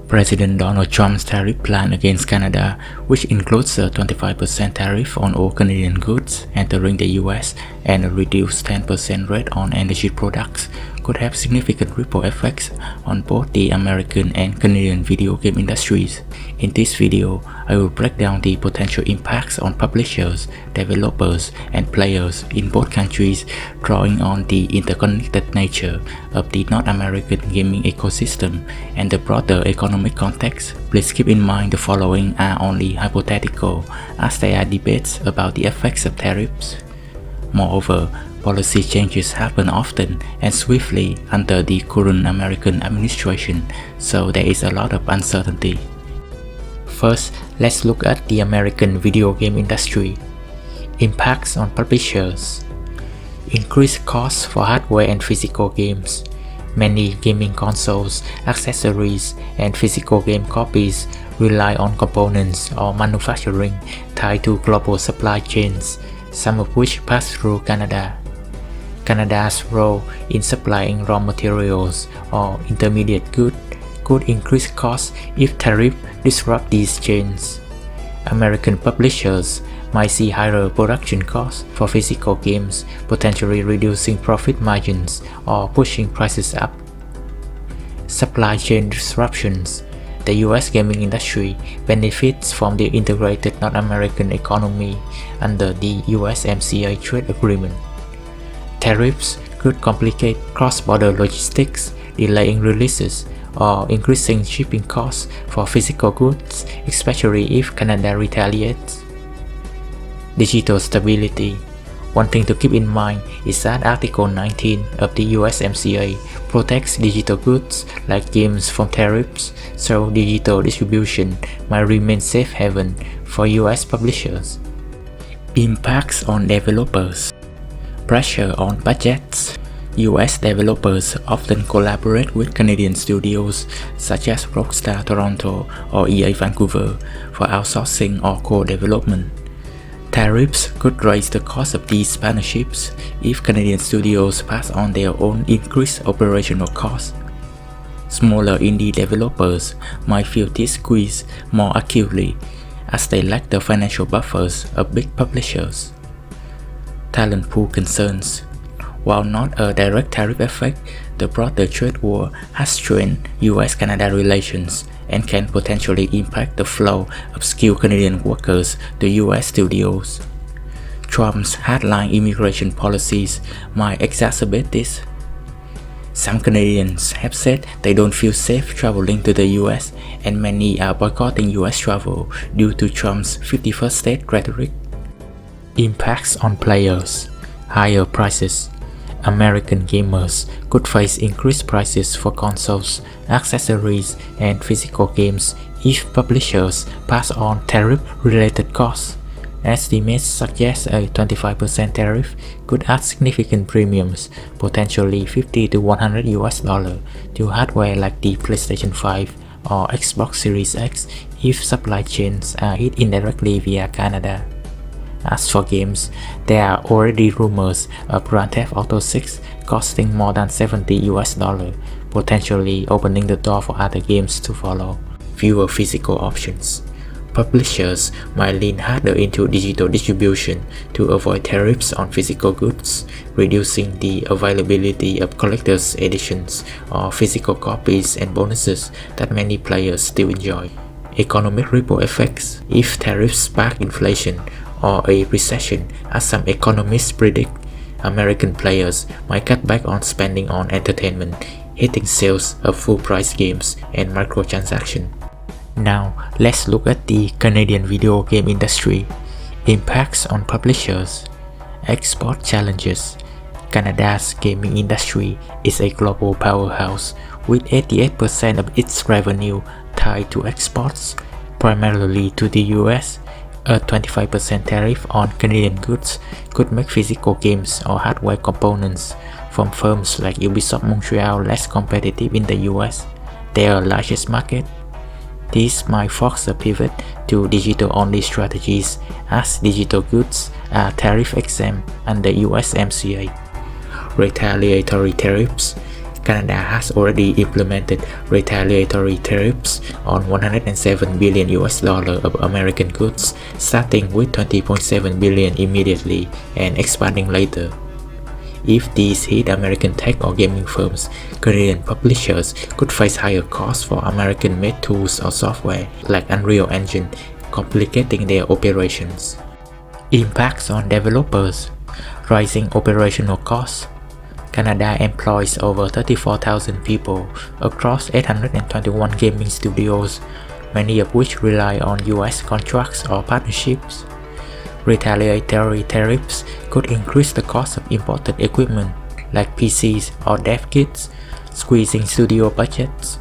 President Donald Trump's tariff plan against Canada, which includes a 25% tariff on all Canadian goods entering the US and a reduced 10% rate on energy products, could have significant ripple effects on both the American and Canadian video game industries. In this video, I will break down the potential impacts on publishers, developers, and players in both countries, drawing on the interconnected nature of the North American gaming ecosystem and the broader economic context. Please keep in mind the following are only hypothetical, as they are debates about the effects of tariffs. Moreover, policy changes happen often and swiftly under the current American administration, so there is a lot of uncertainty. First, let's look at the American video game industry. Impacts on publishers. Increased costs for hardware and physical games. Many gaming consoles, accessories, and physical game copies rely on components or manufacturing tied to global supply chains, some of which pass through Canada. Canada's role in supplying raw materials or intermediate goods could increase costs if tariffs disrupt these chains. American publishers might see higher production costs for physical games, potentially reducing profit margins or pushing prices up. Supply chain disruptions. The US gaming industry benefits from the integrated North American economy under the USMCA trade agreement. Tariffs could complicate cross-border logistics, delaying releases, or increasing shipping costs for physical goods, especially if Canada retaliates. Digital stability. One thing to keep in mind is that Article 19 of the USMCA protects digital goods like games from tariffs, so digital distribution might remain safe haven for US publishers. Impacts on developers. Pressure on budgets. US developers often collaborate with Canadian studios such as Rockstar Toronto or EA Vancouver for outsourcing or co-development. Tariffs could raise the cost of these partnerships if Canadian studios pass on their own increased operational costs. Smaller indie developers might feel this squeeze more acutely as they lack the financial buffers of big publishers. Talent pool concerns. While not a direct tariff effect, the broader trade war has strained US-Canada relations and can potentially impact the flow of skilled Canadian workers to US studios. Trump's hardline immigration policies might exacerbate this. Some Canadians have said they don't feel safe traveling to the US, and many are boycotting US travel due to Trump's 51st state rhetoric. Impacts on players. Higher prices. American gamers could face increased prices for consoles, accessories, and physical games if publishers pass on tariff-related costs. Estimates suggest a 25% tariff could add significant premiums, potentially $50 to $100 to hardware like the PlayStation 5 or Xbox Series X if supply chains are hit indirectly via Canada. As for games, there are already rumors of Grand Theft Auto 6 costing more than $70, potentially opening the door for other games to follow. Fewer physical options. Publishers might lean harder into digital distribution to avoid tariffs on physical goods, reducing the availability of collector's editions or physical copies and bonuses that many players still enjoy. Economic ripple effects. If tariffs spark inflation or a recession, as some economists predict, American players might cut back on spending on entertainment, hitting sales of full-price games and microtransactions. Now, let's look at the Canadian video game industry. Impacts on publishers. Export challenges. Canada's gaming industry is a global powerhouse, with 88% of its revenue tied to exports, primarily to the US. A 25% tariff on Canadian goods could make physical games or hardware components from firms like Ubisoft Montreal less competitive in the US, their largest market. This might force a pivot to digital-only strategies, as digital goods are tariff-exempt under USMCA. Retaliatory tariffs. Canada has already implemented retaliatory tariffs on $107 billion of American goods, starting with $20.7 billion immediately and expanding later. If these hit American tech or gaming firms, Canadian publishers could face higher costs for American-made tools or software like Unreal Engine, complicating their operations. Impacts on developers. Rising operational costs. Canada employs over 34,000 people across 821 gaming studios, many of which rely on US contracts or partnerships. Retaliatory tariffs could increase the cost of imported equipment like PCs or dev kits, squeezing studio budgets.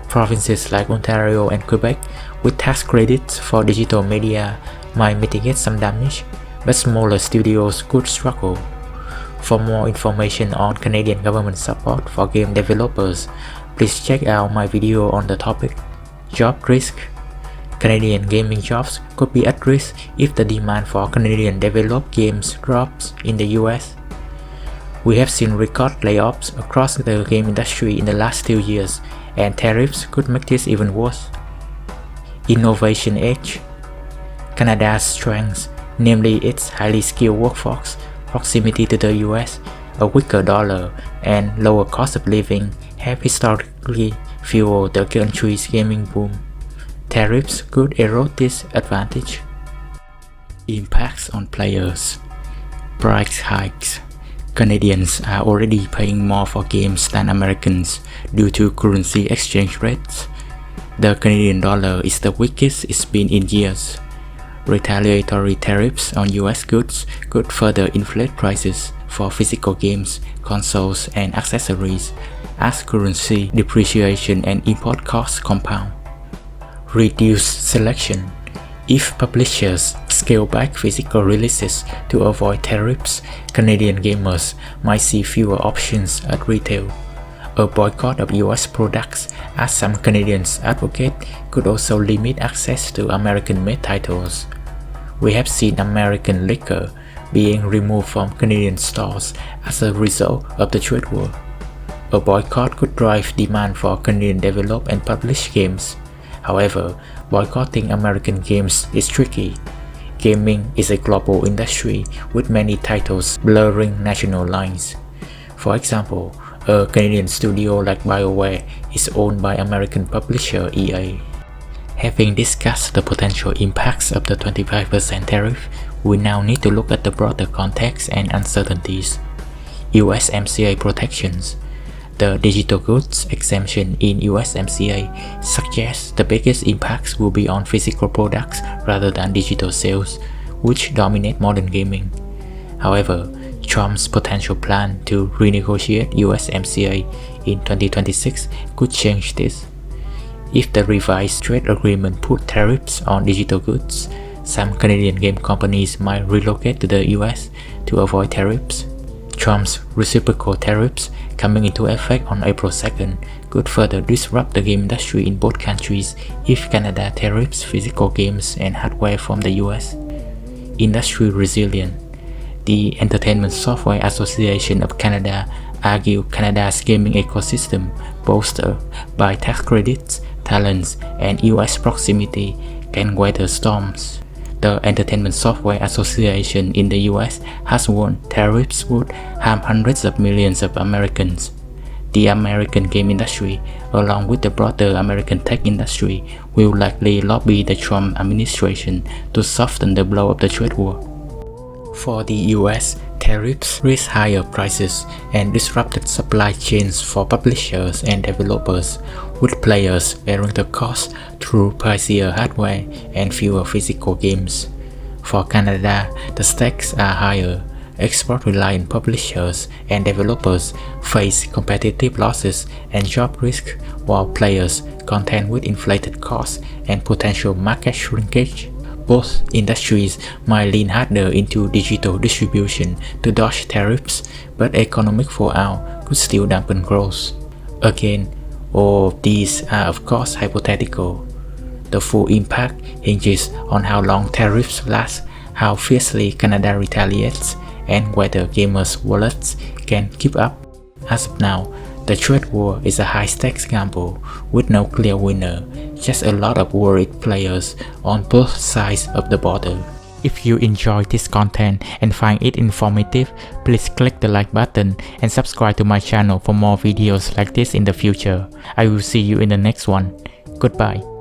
Provinces like Ontario and Quebec, with tax credits for digital media, might mitigate some damage, but smaller studios could struggle. For more information on Canadian government support for game developers, please check out my video on the topic. Job risk. Canadian gaming jobs could be at risk if the demand for Canadian developed games drops in the US. We have seen record layoffs across the game industry in the last 2 years, and tariffs could make this even worse. Innovation edge. Canada's strengths, namely its highly skilled workforce, proximity to the US, a weaker dollar, and lower cost of living, have historically fueled the country's gaming boom. Tariffs could erode this advantage. Impacts on players. Price hikes. Canadians are already paying more for games than Americans due to currency exchange rates. The Canadian dollar is the weakest it's been in years. Retaliatory tariffs on US goods could further inflate prices for physical games, consoles, and accessories as currency depreciation and import costs compound. Reduced selection. If publishers scale back physical releases to avoid tariffs, Canadian gamers might see fewer options at retail. A boycott of US products, as some Canadians advocate, could also limit access to American-made titles. We have seen American liquor being removed from Canadian stores as a result of the trade war. A boycott could drive demand for Canadian-developed and published games. However, boycotting American games is tricky. Gaming is a global industry with many titles blurring national lines. For example, a Canadian studio like BioWare is owned by American publisher EA. Having discussed the potential impacts of the 25% tariff, we now need to look at the broader context and uncertainties. USMCA protections. The digital goods exemption in USMCA suggests the biggest impacts will be on physical products rather than digital sales, which dominate modern gaming. However, Trump's potential plan to renegotiate USMCA in 2026 could change this. If the revised trade agreement put tariffs on digital goods, some Canadian game companies might relocate to the US to avoid tariffs. Trump's reciprocal tariffs coming into effect on April 2nd could further disrupt the game industry in both countries if Canada tariffs physical games and hardware from the US. Industry resilience. The Entertainment Software Association of Canada argued Canada's gaming ecosystem, bolstered by tax credits, talents, and US proximity, can weather storms. The Entertainment Software Association in the US has warned tariffs would harm hundreds of millions of Americans. The American game industry, along with the broader American tech industry, will likely lobby the Trump administration to soften the blow of the trade war. For the US, tariffs risk higher prices and disrupted supply chains for publishers and developers, with players bearing the cost through pricier hardware and fewer physical games. For Canada, the stakes are higher. Export-reliant publishers and developers face competitive losses and job risk, while players contend with inflated costs and potential market shrinkage. Both industries might lean harder into digital distribution to dodge tariffs, but economic fallout could still dampen growth. Again, all of these are of course hypothetical. The full impact hinges on how long tariffs last, how fiercely Canada retaliates, and whether gamers' wallets can keep up. As of now, The trade war is a high-stakes gamble with no clear winner, just a lot of worried players on both sides of the border. If you enjoy this content and find it informative, please click the like button and subscribe to my channel for more videos like this in the future. I will see you in the next one. Goodbye.